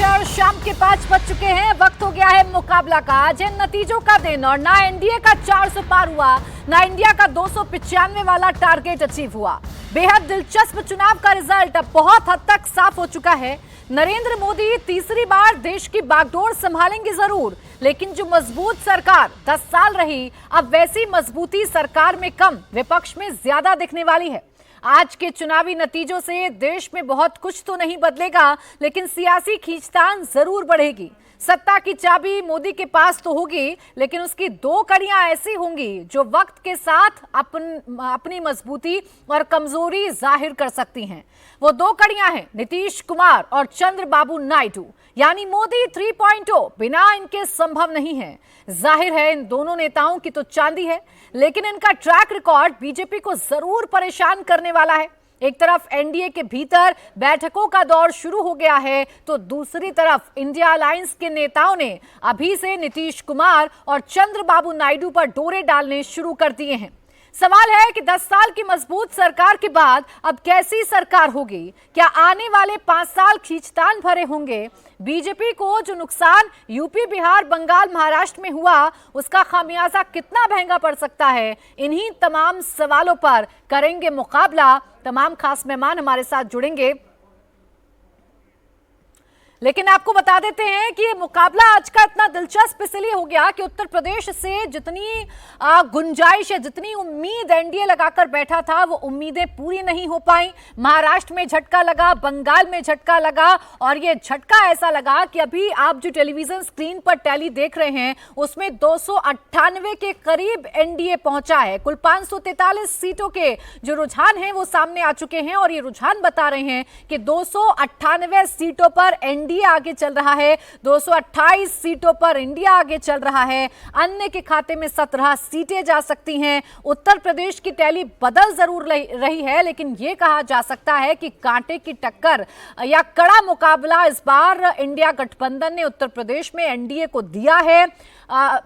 है और शाम के 5 बज चुके हैं। वक्त हो गया है मुकाबला का। आज है नतीजों का दिन और ना एनडीए का 400 पार हुआ, ना इंडिया का 295 वाला टारगेट अचीव हुआ। बेहद दिलचस्प चुनाव का रिजल्ट अब बहुत हद तक साफ हो चुका है। नरेंद्र मोदी तीसरी बार देश की बागडोर संभालेंगे जरूर, लेकिन जो मजबूत सरकार 10 साल रही, अब वैसी मजबूती सरकार में कम, विपक्ष में ज्यादा दिखने वाली है। आज के चुनावी नतीजों से देश में बहुत कुछ तो नहीं बदलेगा, लेकिन सियासी खींचतान जरूर बढ़ेगी। सत्ता की चाबी मोदी के पास तो होगी, लेकिन उसकी दो कड़ियां ऐसी होंगी जो वक्त के साथ अपनी मजबूती और कमजोरी जाहिर कर सकती हैं। वो दो कड़ियां हैं नीतीश कुमार और चंद्रबाबू नायडू, यानी मोदी 3.0 बिना इनके संभव नहीं है। जाहिर है इन दोनों नेताओं की तो चांदी है, लेकिन इनका ट्रैक रिकॉर्ड बीजेपी को जरूर परेशान करने वाला है। एक तरफ एनडीए के भीतर बैठकों का दौर शुरू हो गया है, तो दूसरी तरफ इंडिया अलायंस के नेताओं ने अभी से नीतीश कुमार और चंद्रबाबू नायडू पर डोरे डालने शुरू कर दिए हैं। सवाल है कि 10 साल की मजबूत सरकार के बाद अब कैसी सरकार होगी? क्या आने वाले 5 साल खींचतान भरे होंगे? बीजेपी को जो नुकसान यूपी, बिहार, बंगाल, महाराष्ट्र में हुआ, उसका खामियाजा कितना महंगा पड़ सकता है? इन्हीं तमाम सवालों पर करेंगे मुकाबला। तमाम खास मेहमान हमारे साथ जुड़ेंगे, लेकिन आपको बता देते हैं कि ये मुकाबला आज का इतना दिलचस्प इसलिए हो गया कि उत्तर प्रदेश से जितनी गुंजाइश है, जितनी उम्मीद एनडीए लगाकर बैठा था, वो उम्मीदें पूरी नहीं हो पाई। महाराष्ट्र में झटका लगा, बंगाल में झटका लगा, और ये झटका ऐसा लगा कि अभी आप जो टेलीविजन स्क्रीन पर टैली देख रहे हैं, उसमेमें 298 के करीब एनडीए पहुंचा है। कुल 543 सीटों के जो रुझान हैं वो सामने आ चुके हैं, और ये रुझान बता रहे हैं कि 298 सीटों पर एनडीए आगे चल रहा है, 228 सीटों पर इंडिया आगे चल रहा है। अन्य के खाते में 17 सीटें जा सकती हैं। उत्तर प्रदेश की टैली बदल जरूर रही है, लेकिन यह कहा जा सकता है कि कांटे की टक्कर या कड़ा मुकाबला इस बार इंडिया गठबंधन ने उत्तर प्रदेश में एनडीए को दिया है।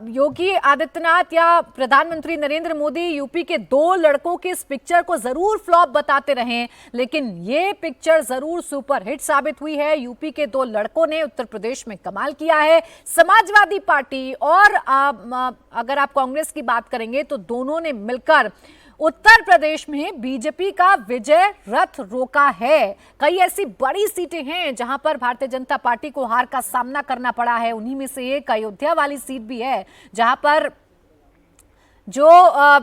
योगी आदित्यनाथ या प्रधानमंत्री नरेंद्र मोदी यूपी के 2 लड़कों के इस पिक्चर को जरूर फ्लॉप बताते रहे, लेकिन ये पिक्चर जरूर सुपरहिट साबित हुई है। यूपी के 2 लड़कों ने उत्तर प्रदेश में कमाल किया है। समाजवादी पार्टी और अगर आप कांग्रेस की बात करेंगे तो दोनों ने मिलकर उत्तर प्रदेश में बीजेपी का विजय रथ रोका है। कई ऐसी बड़ी सीटें हैं जहां पर भारतीय जनता पार्टी को हार का सामना करना पड़ा है। उन्हीं में से एक अयोध्या वाली सीट भी है, जहां पर जो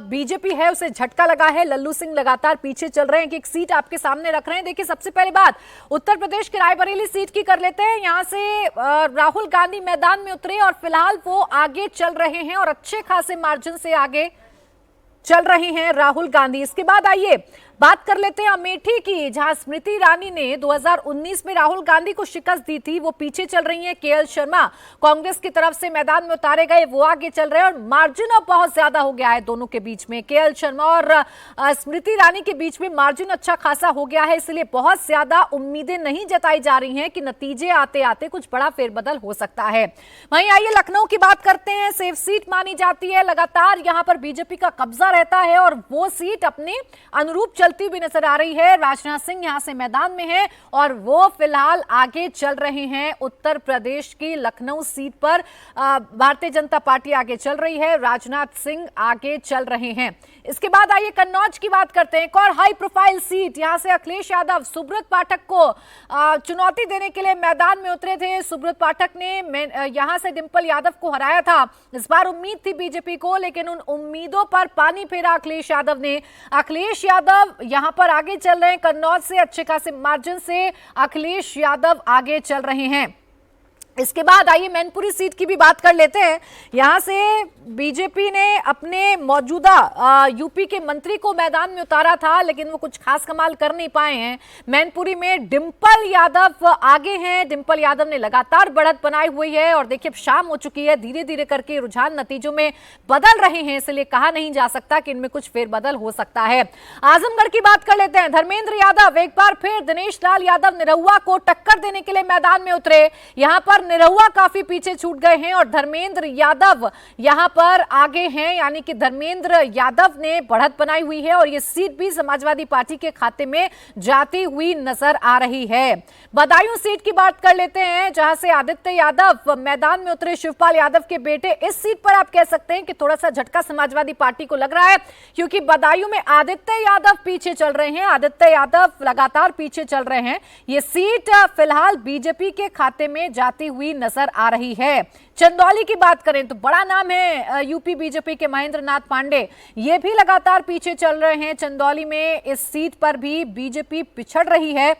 बीजेपी है उसे झटका लगा है। लल्लू सिंह लगातार पीछे चल रहे हैं कि एक सीट आपके सामने रख रहे हैं। देखिए, सबसे पहले बात उत्तर प्रदेश के रायबरेली सीट की कर लेते हैं। यहां से राहुल गांधी मैदान में उतरे और फिलहाल वो आगे चल रहे हैं और अच्छे खासे मार्जिन से आगे चल रहे हैं राहुल गांधी। इसके बाद आइए बात कर लेते हैं अमेठी की, जहां स्मृति ईरानी ने 2019 में राहुल गांधी को शिकस्त दी थी। वो पीछे चल रही हैं। केएल शर्मा कांग्रेस की तरफ से मैदान में उतारे गए, वो आगे चल रहे हैं और मार्जिन अब बहुत ज्यादा हो गया है दोनों के बीच में। केएल शर्मा और स्मृति ईरानी के बीच में मार्जिन अच्छा खासा हो गया है, इसलिए बहुत ज्यादा उम्मीदें नहीं जताई जा रही हैं कि नतीजे आते आते कुछ बड़ा फेरबदल हो सकता है। वहीं आइए लखनऊ की बात करते हैं। सेफ सीट मानी जाती है, लगातार यहां पर बीजेपी का कब्जा रहता है और वो सीट अपने अनुरूप चलती भी नजर आ रही है। राजनाथ सिंह यहां से मैदान में हैं और वो फिलहाल आगे चल रहे हैं। उत्तर प्रदेश की लखनऊ सीट पर भारतीय जनता पार्टी आगे चल रही है, राजनाथ सिंह आगे चल रहे हैं। इसके बाद आइए कन्नौज की बात करते हैं। एक और हाई प्रोफाइल सीट, यहां से अखिलेश यादव सुब्रत पाठक को चुनौती देने के लिए मैदान में उतरे थे। सुब्रत पाठक ने यहां से डिंपल यादव को हराया था। इस बार उम्मीद थी बीजेपी को, लेकिन उन उम्मीदों पर पानी फेरा अखिलेश यादव ने। अखिलेश यादव यहां पर आगे चल रहे हैं कन्नौज से, अच्छे खासे मार्जिन से अखिलेश यादव आगे चल रहे हैं। इसके बाद आइए मैनपुरी सीट की भी बात कर लेते हैं। यहां से बीजेपी ने अपने मौजूदा यूपी के मंत्री को मैदान में उतारा था, लेकिन वो कुछ खास कमाल कर नहीं पाए हैं। मैनपुरी में डिंपल यादव आगे हैं। डिंपल यादव ने लगातार बढ़त बनाई हुई है और देखिए शाम हो चुकी है, धीरे धीरे करके रुझान नतीजों में बदल रहे हैं, इसलिए कहा नहीं जा सकता कि इनमें कुछ फेरबदल हो सकता है। आजमगढ़ की बात कर लेते हैं। धर्मेंद्र यादव एक बार फिर दिनेश लाल यादव निरहुआ को टक्कर देने के लिए मैदान में उतरे। यहां पर पर निरहुआ काफी पीछे छूट गए हैं और धर्मेंद्र यादव यहां पर आगे हैं, यानी कि धर्मेंद्र यादव ने बढ़त बनाई हुई है और ये सीट भी समाजवादी पार्टी के खाते में जाती हुई नजर आ रही है। बदायूं सीट की बात कर लेते हैं, जहां से आदित्य यादव मैदान में उतरे शिवपाल यादव के बेटे। इस सीट पर आप कह सकते हैं कि थोड़ा सा झटका समाजवादी पार्टी को लग रहा है, क्योंकि बदायूं में आदित्य यादव पीछे चल रहे हैं, आदित्य यादव लगातार पीछे चल रहे हैं। ये सीट फिलहाल बीजेपी के खाते में जाती हुई नजर आ रही है। चंदौली की बात करें तो बड़ा नाम है यूपी बीजेपी के महेंद्र नाथ पांडे, ये भी लगातार पीछे चल रहे हैं। चंदौली में इस सीट पर भी बीजेपी पिछड़ रही है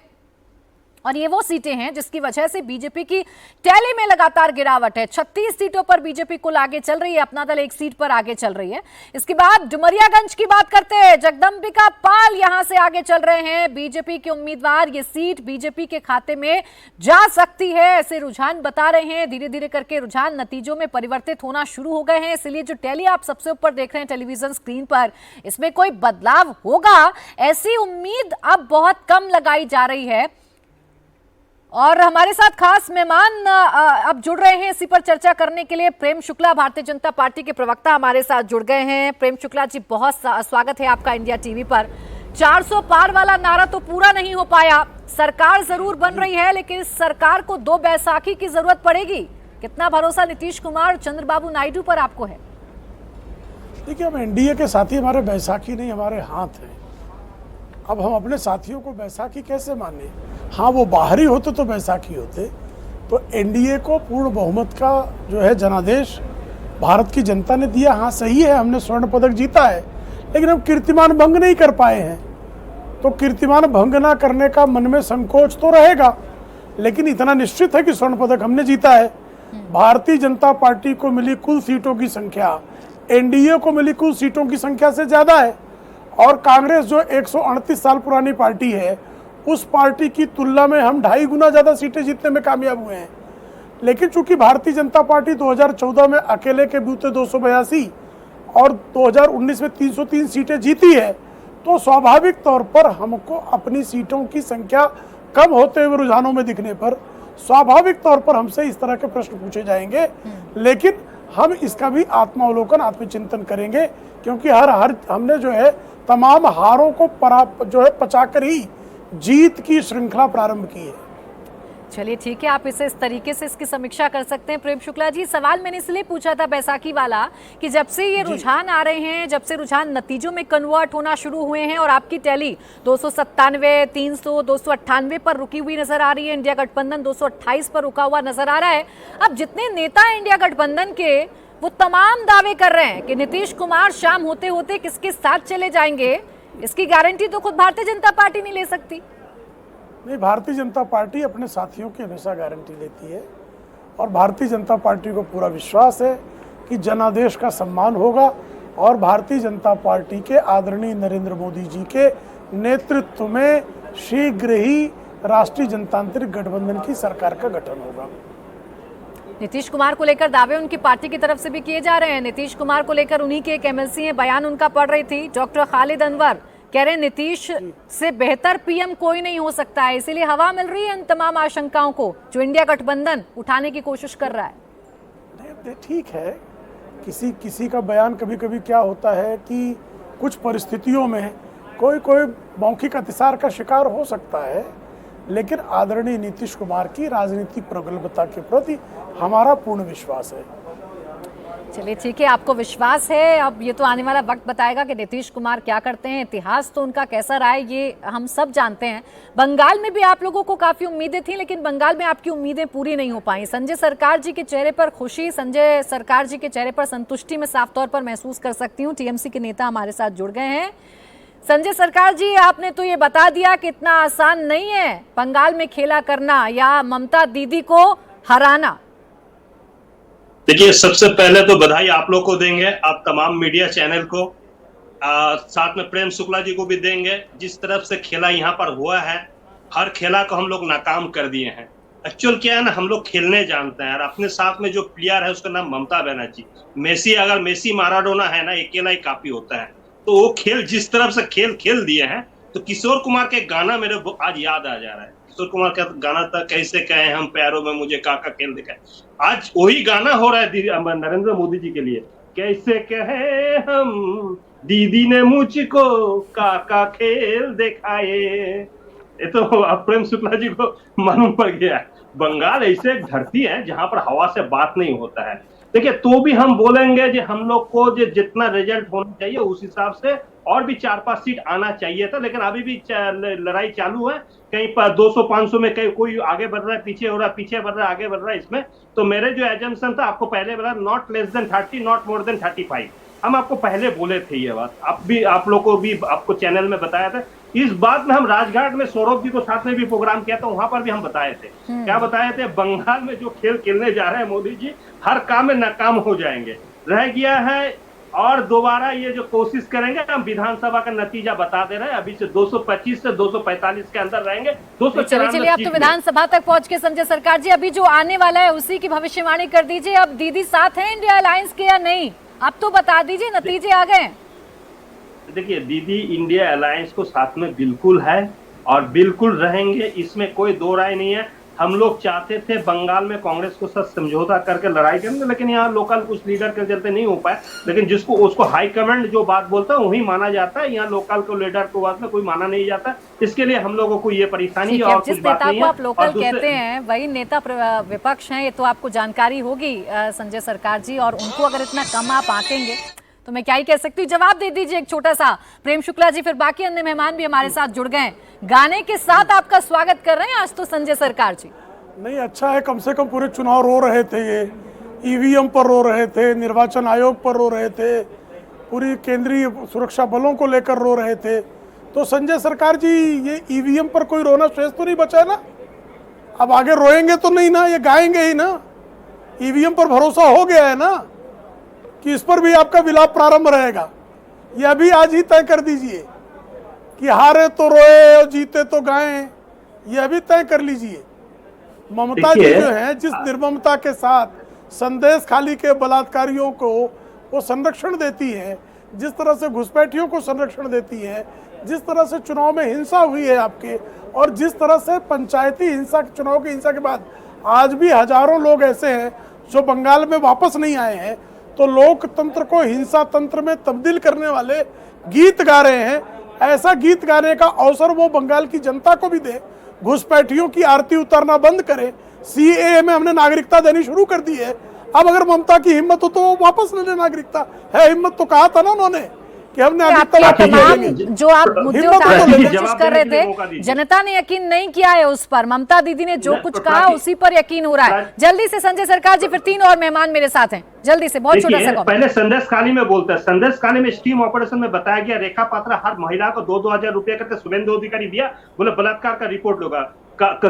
और ये वो सीटें हैं जिसकी वजह से बीजेपी की टैली में लगातार गिरावट है। 36 सीटों पर बीजेपी कुल आगे चल रही है, अपना दल एक सीट पर आगे चल रही है। इसके बाद डुमरियागंज की बात करते हैं, जगदंबिका पाल यहां से आगे चल रहे हैं, बीजेपी के उम्मीदवार। ये सीट बीजेपी के खाते में जा सकती है, ऐसे रुझान बता रहे हैं। धीरे धीरे करके रुझान नतीजों में परिवर्तित होना शुरू हो गए हैं, इसलिए जो टैली आप सबसे ऊपर देख रहे हैं टेलीविजन स्क्रीन पर, इसमें कोई बदलाव होगा ऐसी उम्मीद अब बहुत कम लगाई जा रही है। और हमारे साथ खास मेहमान अब जुड़ रहे हैं इसी पर चर्चा करने के लिए। प्रेम शुक्ला, भारतीय जनता पार्टी के प्रवक्ता, हमारे साथ जुड़ गए हैं। प्रेम शुक्ला जी, बहुत स्वागत है आपका इंडिया टीवी पर। 400 पार वाला नारा तो पूरा नहीं हो पाया, सरकार जरूर बन रही है, लेकिन इस सरकार को 2 बैसाखी की जरूरत पड़ेगी। कितना भरोसा नीतीश कुमार, चंद्रबाबू नायडू पर आपको है? देखिए, हम एनडीए के साथी हमारे बैसाखी नहीं, हमारे हाथ हैं। अब हम अपने साथियों को बैसाखी कैसे माने? हाँ, वो बाहरी होते तो बैसाखी होते। तो एनडीए को पूर्ण बहुमत का जो है जनादेश भारत की जनता ने दिया। हाँ, सही है, हमने स्वर्ण पदक जीता है, लेकिन हम कीर्तिमान भंग नहीं कर पाए हैं। तो कीर्तिमान भंग ना करने का मन में संकोच तो रहेगा, लेकिन इतना निश्चित है कि स्वर्ण पदक हमने जीता है। भारतीय जनता पार्टी को मिली कुल सीटों की संख्या एनडीए को मिली कुल सीटों की संख्या से ज्यादा है, और कांग्रेस जो 138 साल पुरानी पार्टी है, उस पार्टी की तुलना में हम 2.5 गुना ज्यादा सीटें जीतने में कामयाब हुए हैं। लेकिन चूंकि भारतीय जनता पार्टी 2014 में अकेले के बूते 282 और 2019 में 303 सीटें जीती है, तो स्वाभाविक तौर पर हमको अपनी सीटों की संख्या कम होते हुए रुझानों में दिखने पर स्वाभाविक तौर पर हमसे इस तरह के प्रश्न पूछे जाएंगे। लेकिन हम इसका भी आत्मावलोकन, आत्मचिंतन करेंगे, क्योंकि हर हमने जो है तमाम हारों को पचाकर ही जीत की श्रृंखला प्रारंभ की है। चलिए ठीक है, आप इसे इस तरीके से इसकी समीक्षा कर सकते हैं। प्रेम शुक्ला जी, सवाल मैंने इसलिए पूछा था बैसाखी वाला कि जब से ये रुझान आ रहे हैं, जब से रुझान नतीजों में कन्वर्ट होना शुरू हुए हैं और आपकी टैली 297, 300, 298 पर रुकी हुई नजर आ रही है, इंडिया गठबंधन 228 पर रुका हुआ नजर आ रहा है। अब जितने नेता इंडिया गठबंधन के, वो तमाम दावे कर रहे हैं कि नीतीश कुमार शाम होते होते किसके साथ चले जाएंगे, इसकी गारंटी तो खुद भारतीय जनता पार्टी नहीं ले सकती। नहीं, भारतीय जनता पार्टी अपने साथियों की हमेशा गारंटी लेती है, और भारतीय जनता पार्टी को पूरा विश्वास है कि जनादेश का सम्मान होगा, और भारतीय जनता पार्टी के आदरणीय नरेंद्र मोदी जी के नेतृत्व में शीघ्र ही राष्ट्रीय जनतांत्रिक गठबंधन की सरकार का गठन होगा। नीतीश कुमार को लेकर दावे उनकी पार्टी की तरफ से भी किए जा रहे हैं। नीतीश कुमार को लेकर उन्हीं के एक एमएलसी हैं, बयान उनका पढ़ रही थी, डॉक्टर खालिद अनवर कह रहे हैं नीतीश से बेहतर पीएम कोई नहीं हो सकता है, इसीलिए हवा मिल रही है इन तमाम आशंकाओं को जो इंडिया गठबंधन उठाने की कोशिश कर रहा है। ठीक है, किसी का बयान कभी कभी क्या होता है कि कुछ परिस्थितियों में कोई मौखिक अतिसार का शिकार हो सकता है, लेकिन आदरणीय नीतीश कुमार की राजनीतिक प्रगल्भता के प्रति हमारा पूर्ण विश्वास है। चलिए ठीक है, आपको विश्वास है, अब ये तो आने वाला वक्त बताएगा कि नीतीश कुमार क्या करते हैं। इतिहास तो उनका कैसा रहा है ये हम सब जानते हैं। बंगाल में भी आप लोगों को काफी उम्मीदें थी, लेकिन बंगाल में आपकी उम्मीदें पूरी नहीं हो पाई। संजय सरकार जी के चेहरे पर खुशी, संजय सरकार जी के चेहरे पर संतुष्टि मैं साफ तौर पर महसूस कर सकती हूँ। टीएमसी के नेता हमारे साथ जुड़ गए हैं। संजय सरकार जी, आपने तो ये बता दिया कि इतना आसान नहीं है बंगाल में खेला करना या ममता दीदी को हराना। देखिए, सबसे पहले तो बधाई आप लोग को देंगे, आप तमाम मीडिया चैनल को, साथ में प्रेम शुक्ला जी को भी देंगे। जिस तरफ से खेला यहाँ पर हुआ है, हर खेला को हम लोग नाकाम कर दिए हैं। एक्चुअल क्या है ना, हम लोग खेलने जानते हैं, और अपने साथ में जो प्लेयर है उसका नाम ममता बनर्जी। मेसी, अगर मेसी माराडोना है ना, अकेला ही काफी होता है। तो वो खेल जिस तरफ से खेल दिए हैं, तो किशोर कुमार के गाना मेरे आज याद आ जा रहा है किशोर कुमार का गाना था, कैसे कहे हम प्यारों में मुझे काका खेल दिखाए। आज वही गाना हो रहा है नरेंद्र मोदी जी के लिए, कैसे कहे हम दीदी ने मुझको काका खेल दिखाए। ये तो अब प्रेम शुक्ला जी को मालूम पड़ गया है। बंगाल ऐसे एक धरती है जहां पर हवा से बात नहीं होता है। देखिए, तो भी हम बोलेंगे कि हम लोग को जो जितना रिजल्ट होना चाहिए उस हिसाब से और भी 4-5 सीट आना चाहिए था, लेकिन अभी भी लड़ाई चालू है। कहीं पर 200-500 में कहीं कोई आगे बढ़ रहा है, पीछे हो रहा है, पीछे बढ़ रहा है, आगे बढ़ रहा है। इसमें तो मेरे जो एजम्पशन था, आपको पहले बोला, not less than 30, not more than 35। हम आपको पहले बोले थे ये बात, आप लोग को भी आपको चैनल में बताया था। इस बात में हम राजघाट में सौरभ जी को साथ में भी प्रोग्राम किया था, वहां पर भी हम बताए थे। क्या बताए थे? बंगाल में जो खेल खेलने जा रहे हैं मोदी जी, हर काम में नाकाम हो जाएंगे। रह गया है और दोबारा ये जो कोशिश करेंगे, हम विधानसभा का नतीजा बता दे रहे हैं, अभी से 225 से 245 के अंदर रहेंगे। चलिए आप तो विधानसभा तक पहुंच के संजय सरकार जी, अभी जो आने वाला है उसी की भविष्यवाणी कर दीजिए। अब दीदी साथ है इंडिया अलायंस के या नहीं, आप तो बता दीजिए, नतीजे आ गए। देखिए, दीदी इंडिया अलायंस को साथ में बिल्कुल है और बिल्कुल रहेंगे, इसमें कोई दो राय नहीं है। हम लोग चाहते थे बंगाल में कांग्रेस को साथ समझौता करके लड़ाई करेंगे, लेकिन यहाँ लोकल कुछ लीडर के चलते नहीं हो पाए। लेकिन जिसको उसको हाई कमांड जो बात बोलता है वही माना जाता है, यहाँ लोकल को लीडर को बात में कोई माना नहीं जाता। इसके लिए हम लोगों को ये परेशानी है और कुछ बात नहीं है। आप लोकल कहते हैं वही नेता विपक्ष हैं, ये तो आपको जानकारी होगी संजय सरकार जी, और उनको अगर इतना कम आप आंकेंगे तो मैं क्या ही कह सकती हूँ। जवाब दे दीजिए एक छोटा सा, प्रेम शुक्ला जी, फिर बाकी अन्य मेहमान भी हमारे साथ जुड़ गए। गाने के साथ आपका स्वागत कर रहे हैं आज तो संजय सरकार जी। नहीं, अच्छा है, कम से कम पूरे चुनाव रो रहे थे, ये ईवीएम पर रो रहे थे, निर्वाचन आयोग पर रो रहे थे, पूरी केंद्रीय सुरक्षा बलों को लेकर रो रहे थे। तो संजय सरकार जी, ये ईवीएम पर कोई रोना शेष तो नहीं बचा है ना? अब आगे रोएंगे तो नहीं ना, ये गाएंगे ही ना। ईवीएम पर भरोसा हो गया है ना कि इस पर भी आपका विलाप प्रारंभ रहेगा। ये अभी आज ही तय कर दीजिए कि हारे तो रोए और जीते तो गाएं, ये अभी तय कर लीजिए। ममता जी जो है, जिस निर्ममता के साथ संदेश खाली के बलात्कारियों को वो संरक्षण देती है, जिस तरह से घुसपैठियों को संरक्षण देती है, जिस तरह से चुनाव में हिंसा हुई है आपके, और जिस तरह से पंचायती हिंसा, चुनाव की हिंसा के बाद आज भी हजारों लोग ऐसे हैं जो बंगाल में वापस नहीं आए हैं। तो लोकतंत्र को हिंसा तंत्र में तब्दील करने वाले गीत गा रहे हैं। ऐसा गीत गाने का अवसर वो बंगाल की जनता को भी दे, घुसपैठियों की आरती उतारना बंद करे। सीएए में हमने नागरिकता देनी शुरू कर दी है। अब अगर ममता की हिम्मत हो तो वो वापस ले ले नागरिकता। है हिम्मत तो कहा था ना उन्होंने कि हमने जो आप मुद्दे उठाने की कोशिश कर रहे थे, जनता ने यकीन नहीं किया है उस पर। ममता दीदी ने जो कुछ कहा उसी पर यकीन हो रहा है। जल्दी से संजय सरकार जी, फिर 3 और मेहमान मेरे साथ हैं, जल्दी से, बहुत छोटा सा। पहले संदेश कहानी में बोलते हैं, संदेश कहानी में स्टीम ऑपरेशन में बताया गया, रेखा पात्रा हर महिला को 2-2 हजार रुपया करके शुभेंदु अधिकारी दिया, बोले बलात्कार का रिपोर्ट होगा,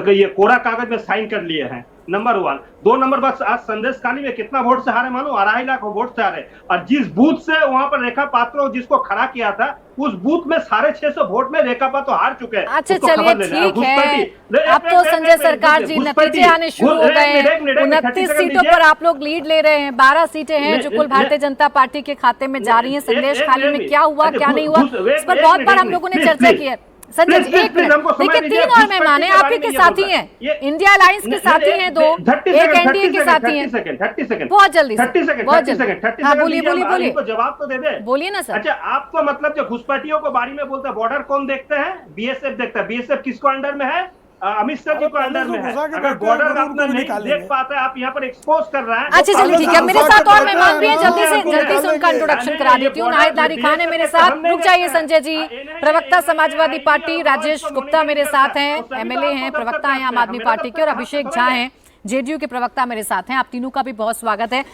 ये कोरा कागज में साइन कर लिए हैं। नंबर 1। 2 नंबर, बस आज संदेश खाली में कितना वोट से हारे मानो, 2.5 लाख वोट से हारे। और जिस बूथ से वहां पर रेखा पात्रो जिसको खड़ा किया था, उस बूथ में 650 वोट में रेखा पात्रो हार चुके हैं। अच्छा चलिए ठीक है, अब तो संजय सरकार जी नतीजे आने शुरू हो गए हैं। 29 सीटों पर आप लोग लीड ले रहे हैं, 12 सीटें हैं जो कुल भारतीय जनता पार्टी के खाते में जा रही है। संदेश खाली में क्या हुआ क्या नहीं हुआ, इस पर बहुत बार हम लोगों ने चर्चा की है। संजय जी, एक मिनट, देखिए 3 और मेहमान हैं, आप ही के साथी हैं, इंडिया अलायंस के साथी हैं 2, एक एनडीए के साथी हैं। 30 सेकंड, बहुत जल्दी, 30 सेकंड, हाँ बोलिए बोलिए बोलिए, जवाब तो दे दे, बोलिए ना सर। अच्छा, आपको मतलब जो घुसपैठियों को बारी में बोलता है, बॉर्डर कौन देखते हैं? बीएसएफ देखता है। बीएसएफ किसको अंडर में है? अमित शाह जी को अंडर में है। अगर बॉर्डर आपने नहीं देख पाता है, आप यहाँ पर एक्सपोज कर रहे हैं। अच्छा चलिए ठीक है, मेरे साथ और मेहमान भी हैं, जल्दी से उनका इंट्रोडक्शन करा देती हूँ। नाहिद लारी खान है मेरे साथ, रुक जाइए संजय जी। प्रवक्ता समाजवादी पार्टी राजेश गुप्ता मेरे साथ हैं, एमएलए हैं, प्रवक्ता हैं आम आदमी पार्टी के, और अभिषेक झा हैं जेडीयू के प्रवक्ता मेरे साथ हैं। आप तीनों का भी बहुत स्वागत है।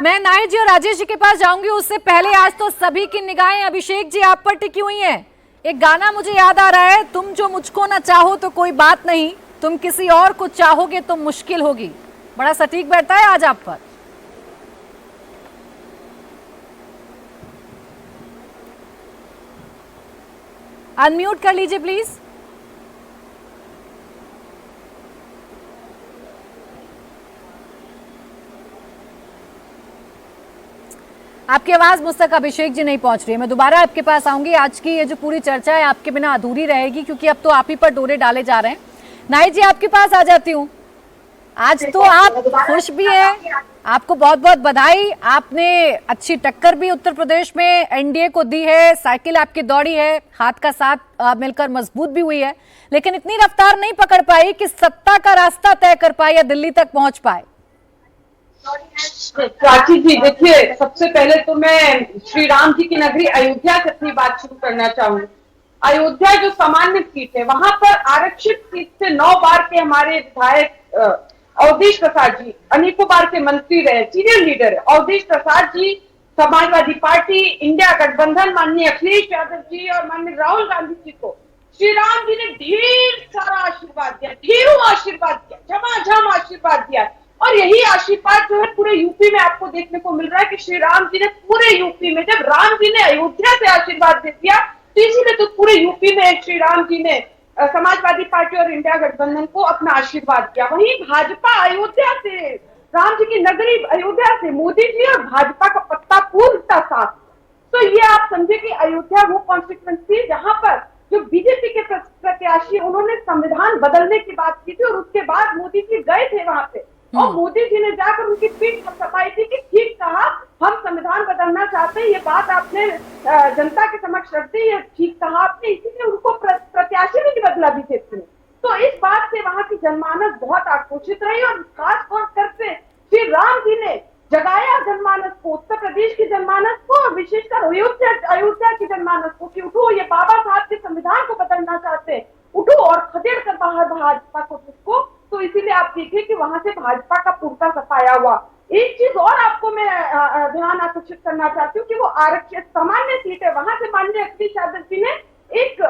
मैं नाहिद जी और राजेश जी के पास जाऊंगी, उससे पहले आज तो सभी की निगाहें अभिषेक जी आप पर टिकी हुई है। एक गाना मुझे याद आ रहा है, तुम जो मुझको ना चाहो तो कोई बात नहीं, तुम किसी और को चाहोगे तो मुश्किल होगी। बड़ा सटीक बैठता है आज आप पर। अनम्यूट कर लीजिए प्लीज। आपकी आवाज मुझ तक अभिषेक जी नहीं पहुंच रही है। मैं दोबारा आपके पास आऊंगी। आज की ये जो पूरी चर्चा है आपके बिना अधूरी रहेगी, क्योंकि अब तो आप ही पर डोरे डाले जा रहे हैं। नाई जी आपके पास आ जाती हूँ। आज तो आप खुश भी हैं, आपको बहुत बहुत बधाई। आपने अच्छी टक्कर भी उत्तर प्रदेश में एनडीए को दी है, साइकिल आपकी दौड़ी है, हाथ का साथ मिलकर मजबूत भी हुई है, लेकिन इतनी रफ्तार नहीं पकड़ पाई कि सत्ता का रास्ता तय कर पाए या दिल्ली तक पहुंच पाए। प्राची जी देखिए, सबसे पहले तो मैं श्री राम जी की नगरी अयोध्या से अपनी बात शुरू करना चाहूंगी। अयोध्या जो सामान्य सीट है, वहां पर आरक्षित सीट से 9 बार के हमारे विधायक अवधेश प्रसाद जी अनेकों बार के मंत्री रहे, सीनियर लीडर है अवधेश प्रसाद जी, समाजवादी पार्टी, इंडिया गठबंधन, माननीय अखिलेश यादव जी और माननीय राहुल गांधी जी को श्री राम जी ने ढेर सारा आशीर्वाद दिया, ढेरों आशीर्वाद दिया, झमाझम आशीर्वाद दिया। और यही आशीर्वाद जो है पूरे यूपी में आपको देखने को मिल रहा है कि श्री राम जी ने पूरे यूपी में, जब राम जी ने अयोध्या से आशीर्वाद दे दिया तो इसीलिए तो पूरे यूपी में श्री राम जी ने समाजवादी पार्टी और इंडिया गठबंधन को अपना आशीर्वाद दिया। वहीं भाजपा अयोध्या से, राम जी की नगरी अयोध्या से मोदी जी और भाजपा का पत्ता पूर्णतः साथ। तो ये आप समझे कि अयोध्या वो कॉन्स्टिट्यूएंसी जहां पर जो बीजेपी के प्रत्याशी उन्होंने संविधान बदलने की बात की थी और उसके बाद मोदी जी गए थे वहां पे और मोदी जी ने जाकर उनकी पीठ थपथपाई थी कि ठीक कहा, हम संविधान बदलना चाहते हैं, ये बात आपने जनता के समक्ष रख दी, ये ठीक कहा आपने, इसीलिए उनको प्रत्याशी भी बदला भी थे। तो इस बात से वहां की जनमानस बहुत आक्रोशित रही और खास तौर करके श्री राम जी ने जगाया जनमानस को, उत्तर प्रदेश की जनमानस को और विशेषकर अयोध्या की जनमानस को कि उठो, ये बाबा साहब के संविधान को बदलना चाहते हैं, उठो और खदेड़ कर बाहर भाजपा को जिसको। तो इसीलिए आप देखिए कि वहां से भाजपा का पूर्ता सफाया हुआ। एक चीज और आपको मैं ध्यान आकर्षित करना चाहती हूँ कि वो आरक्षित सामान्य सीट है, वहां से माननीय अखिलेश यादव जी ने एक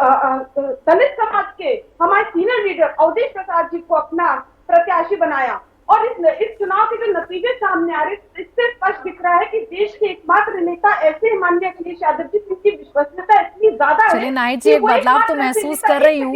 दलित समाज के हमारे सीनियर लीडर अवधेश प्रसाद जी को अपना प्रत्याशी बनाया। और इस चुनाव के जो नतीजे सामने आ रहे हैं, इससे स्पष्ट दिख रहा है कि देश के एकमात्र नेता ऐसे माननीय अखिलेश यादव जी, जिनकी विश्वसनीयता इतनी ज्यादा है। चलिए नाई जी, एक बदलाव तो महसूस कर रही हूँ,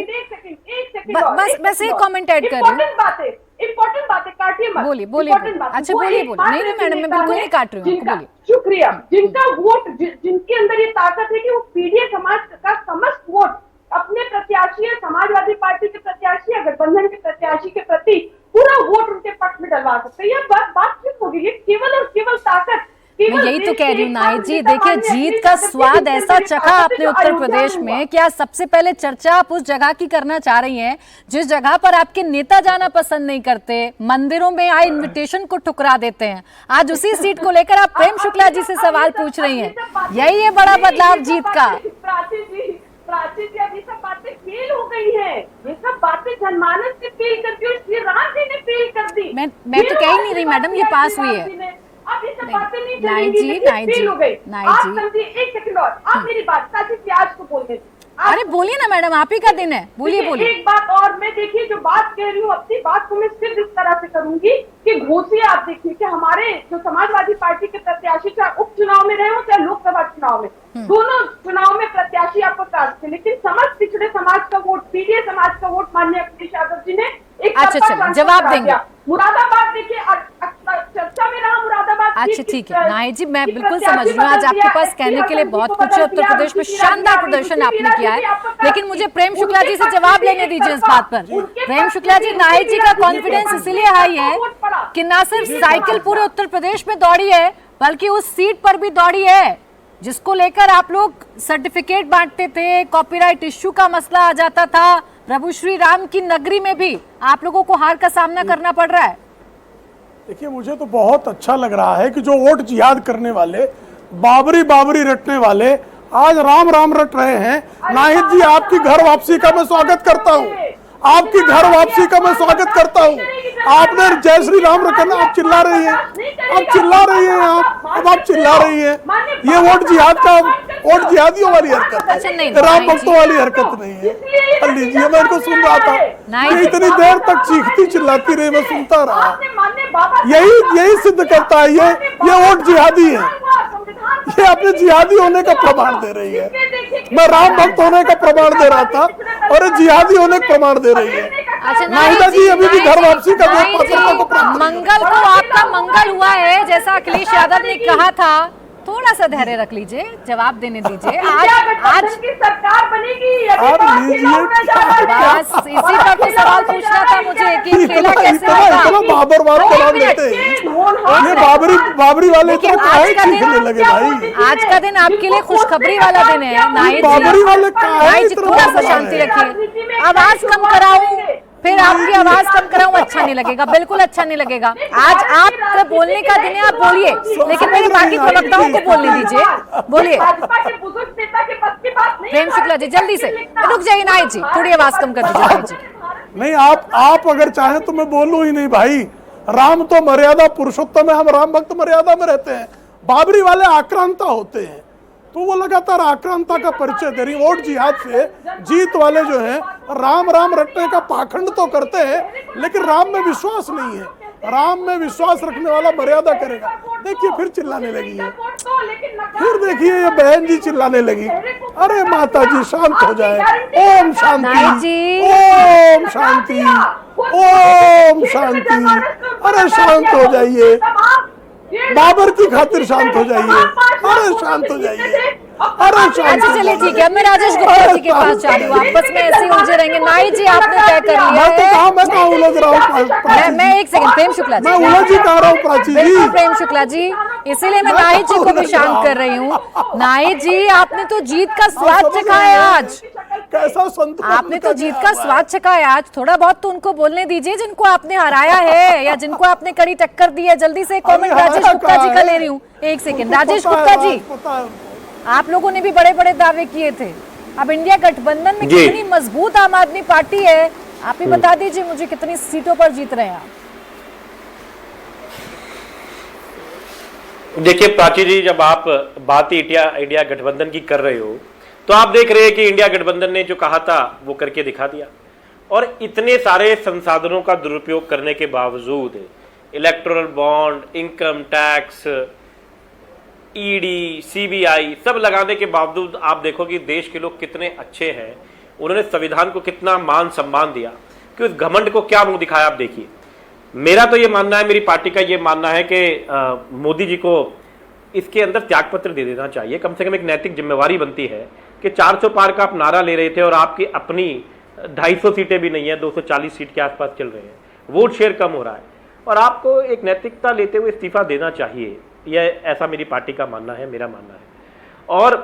बस एक कमेंट ऐड कर रही हूँ। इम्पोर्टेंट बातें काटिए मत, बोलिए। अच्छा बोलिए। नहीं मैडम, मैं बिल्कुल नहीं काट रही हूँ, बोलिए। शुक्रिया। जिनका वोट, जिनके अंदर ये ताकत है कि वो पीडीए समाज का समस्त वोट अपने प्रत्याशी या समाजवादी पार्टी के प्रत्याशी या गठबंधन के प्रत्याशी के प्रति पूरा वोट उनके पक्ष में डलवा सकते हैं। ये बात ठीक होगी, ये केवल और केवल ताकत। मैं यही तो कह रही हूँ नाई जी, देखिए जीत का स्वाद ऐसा चखा आपने उत्तर प्रदेश में कि आज सबसे पहले चर्चा आप उस जगह की करना चाह रही हैं जिस जगह पर आपके नेता जाना पसंद नहीं करते, मंदिरों में आए इनविटेशन को ठुकरा देते हैं। आज उसी सीट को लेकर आप प्रेम शुक्ला जी से सवाल पूछ रही हैं, यही है बड़ा बदलाव जीत का। प्राची जी, अभी सब बातें फेल हो गई हैं, ये सब बातें जनमानस ने फेल कर दी और श्री राम जी ने फेल कर दी। मैं तो कह ही नहीं रही मैडम, ये पास हुई है। अब ये सब बातें नहीं चलेंगी, फेल हो गई। आप समझिए, एक सेकंड और, आप मेरी बात काशी प्याज को बोलने। अरे बोलिए ना मैडम, आप ही का दिन है, बोलिए। एक बात और, मैं देखिए जो बात कह रही हूँ अपनी बात को मैं सिर्फ इस तरह से करूंगी कि घोषिए आप देखिए कि हमारे जो समाजवादी पार्टी के प्रत्याशी चाहे उपचुनाव में रहे हो चाहे लोकसभा चुनाव में, दोनों चुनाव में प्रत्याशी आपको कास्ट थे, लेकिन समस्त पिछड़े समाज का वोट, पीडीए समाज का वोट माननीय अखिलेश यादव जी ने एक अच्छा जवाब देंगे। मुरादाबाद देखिए चर्चा में रहा, मुरादाबाद। अच्छा ठीक है नाई जी, मैं बिल्कुल समझ रही हूँ, आज आपके पास कहने के लिए बहुत कुछ है, उत्तर प्रदेश में शानदार प्रदर्शन आपने किया है, लेकिन मुझे प्रेम शुक्ला जी से जवाब लेने दीजिए इस बात पर। प्रेम शुक्ला जी, नाई जी का कॉन्फिडेंस इसलिए हाई है कि ना सिर्फ साइकिल पूरे उत्तर प्रदेश में दौड़ी है बल्कि उस सीट पर भी दौड़ी है जिसको लेकर आप लोग सर्टिफिकेट बांटते थे, कॉपीराइट इश्यू का मसला आ जाता था, प्रभु श्री राम की नगरी में भी आप लोगों को हार का सामना करना पड़ रहा है। देखिए, मुझे तो बहुत अच्छा लग रहा है कि जो वोट जिहाद करने वाले, बाबरी रटने वाले आज राम राम रट रहे हैं। नाहिद जी, आपकी घर वापसी का मैं स्वागत करता हूँ, आपकी घर वापसी का मैं स्वागत करता हूँ। आपने जय श्री राम रखना, आप चिल्ला रही हैं, आप चिल्ला रही हैं, आप चिल्ला रही हैं। ये वोट जिहाद का, वोट जिहादियों वाली हरकत है, राम भक्तों वाली हरकत नहीं है। लीजिए, मैं इनको सुन रहा था, ये इतनी देर तक चीखती चिल्लाती रही, मैं सुनता रहा। यही सिद्ध करता है ये वोट जिहादी है, ये अपने जिहादी होने का प्रमाण दे रही है। मैं राम भक्त होने का प्रमाण दे रहा था और जिहादी होने का प्रमाण दे रही है। नाहिदा जी अभी भी घर वापसी का मंगल को आपका मंगल हुआ है, जैसा अखिलेश यादव ने कहा था थोड़ा सा धैर्य रख लीजिए, जवाब देने दीजिए। इंडिया आज गठबंधन की सरकार बनेगी यदि और वहाँ लीजिए खेला होने जा रहा है। बस इसी पर तो सवाल पूछना था मुझे कि खेला कैसे इतना होगा। बाबरवाद का नाम लेते हैं। ये बाबरी वाले देखिए, इतना आज काहे का दिन- चीखने लगे भाई? आज का दिन आपके लिए खुशखबरी वाला दिन है नाहिद बाबरी वाले जी। काहे नाहिद जी इतना थोड़ा सा बाबा शांति है? रखिए, आवाज कम कराऊं फिर आपकी आवाज कम कराऊं, अच्छा नहीं लगेगा, बिल्कुल अच्छा नहीं लगेगा। आज आपका बोलने का दिन है, आप बोलिए, लेकिन मेरे बाकी प्रवक्ताओं को बोलने दीजिए। बोलिए भाजपा के बुजुर्ग नेता के बस की बात नहीं है। प्रेम शुक्ला जी, जल्दी से रुक जाइए नाहिद जी, थोड़ी आवाज कम कर दीजिए नाहिद जी। नहीं, आप अगर चाहें तो मैं बोलूं ही नहीं भाई। राम तो मर्यादा पुरुषोत्तम है, हम राम भक्त मर्यादा में रहते हैं। बाबरी वाले आक्रांता होते हैं, तो वो लगातार आक्रांता का परिचय दे रही। वोट जिहाद से जीत वाले जो हैं राम राम रटने का पाखंड तो करते हैं, लेकिन राम में विश्वास नहीं है। राम में विश्वास रखने वाला मर्यादा करेगा। देखिए फिर चिल्लाने लगी है, फिर देखिए ये बहन जी चिल्लाने लगी। अरे माता जी शांत हो जाए, ओम नाहिद शांति, जी। ओम शांति, ओम शांति। अरे शांत हो जाइए, बाबर की खातिर शांत हो जाइए। अरे शांत हो जाइए, अरे शांत अच्छा हो चलिए जाइए। ठीक है, मैं राजेश गुप्ता जी के पास जा रही हूँ। आपस में ऐसे ही उलझे रहेंगे। नाहिद जी आपने तय कर लिया मैं तो है। कहा मैं कहाँ उलझ रहा हूँ प्राची जी? मैं एक सेकंड, प्रेम शुक्ला जी, मैं उलझ ही कह रहा हूँ प्राची बिल्कुल जी। प्रेम शुक्ला जी, इसीलिए मैं नाहिद जी को भी शांत कर रही हूँ। नाहिद जी आपने तो जीत का स्वाद चखा है आज, कैसा संतुलन आपने तो जीत का स्वाद चखा है आज। थोड़ा बहुत तो उनको बोलने दीजिए जिनको आपने हराया है या जिनको आपने कड़ी टक्कर दी है। जल्दी से कमेंट राजेश गुप्ता जी का ले रही हूँ, एक सेकंड। राजेश गुप्ता जी, आप लोगों ने भी बड़े बड़े दावे किए थे। अब इंडिया गठबंधन में कितनी मजबूत आम आदमी पार्टी है, आप ही बता दीजिए मुझे, कितनी सीटों पर जीत रहे हैं आप? देखिए प्राची जी, जब आप बात इंडिया गठबंधन की कर रहे हो तो आप देख रहे हैं कि इंडिया गठबंधन ने जो कहा था वो करके दिखा दिया। और इतने सारे संसाधनों का दुरुपयोग करने के बावजूद electoral bond, income tax, ED, CBI सब लगाने के बावजूद आप देखो कि देश के लोग कितने अच्छे हैं। उन्होंने संविधान को कितना मान सम्मान दिया कि उस घमंड को क्या मुंह दिखाया। आप देखिए, मेरा तो ये मानना है, मेरी पार्टी का ये मानना है कि मोदी जी को इसके अंदर त्यागपत्र दे देना चाहिए। कम से कम एक नैतिक जिम्मेवारी बनती है कि 400 पार का आप नारा ले रहे थे और आपकी अपनी 250 सीटें भी नहीं है, 240 सीट के आसपास चल रहे हैं, वोट शेयर कम हो रहा है और आपको एक नैतिकता लेते हुए इस्तीफा देना चाहिए। यह ऐसा मेरी पार्टी का मानना है, मेरा मानना है। और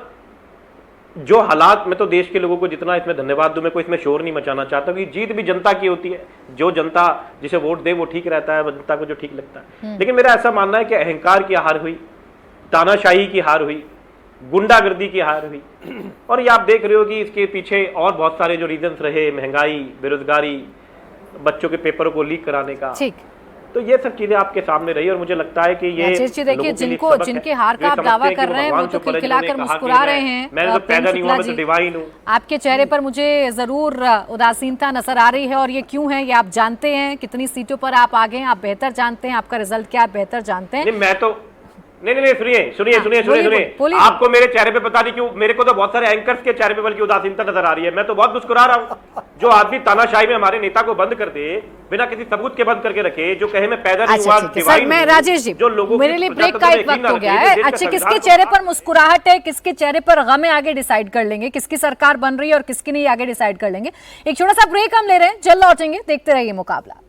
जो हालात, मैं तो देश के लोगों को जितना इसमें धन्यवाद दूं, मैं कोई इसमें शोर नहीं मचाना चाहता कि जीत भी जनता की होती है। जो जनता जिसे वोट दे वो ठीक रहता है, जनता को जो ठीक लगता है। लेकिन मेरा ऐसा मानना है कि अहंकार की हार हुई, तानाशाही की हार हुई, गुंडागर्दी की हार हुई। और ये आप देख रहे हो कि इसके पीछे और बहुत सारे जो रीजंस रहे, महंगाई, बेरोजगारी, बच्चों के पेपरों को लीक कराने का, ठीक, तो ये सब चीजें आपके सामने रही। और मुझे लगता है कि ये राजेश जी देखिए, जिनके हार का आप दावा कर रहे हैं वो तो खिलखिलाकर मुस्कुरा रहे हैं। मैं तो पैदा नहीं हुआ, मैं तो डिवाइन हूँ। आपके चेहरे पर मुझे जरूर उदासीनता नजर आ रही है और ये क्यों है ये आप जानते हैं। कितनी सीटों पर आप आगे हैं आप बेहतर जानते हैं, आपका रिजल्ट क्या आप बेहतर जानते हैं। मैं तो नहीं, सुनिए बोलिए। आपको मेरे चेहरे पे पता नहीं क्यों, मेरे को तो बहुत सारे एंकर्स के चेहरे पे बल्कि उदासीनता नजर आ रही है। मैं तो बहुत मुस्कुरा रहा हूँ। जो आदमी तानाशाही में हमारे नेता को बंद कर दे, बिना किसी सबूत के बंद करके रखे, जो कहे मैं पैदा नहीं हुआ, सर मैं राजेश जी, जो लोगों मेरे लिए ब्रेक का एक वक्त हो गया है। अच्छा, किसके चेहरे पर मुस्कुराहट है, किसके चेहरे पर गम है, आगे डिसाइड कर लेंगे। किसकी सरकार बन रही है और किसकी नहीं, आगे डिसाइड कर लेंगे। एक छोटा सा ब्रेक हम ले रहे हैं, जल्द लौटेंगे, देखते रहिए मुकाबला।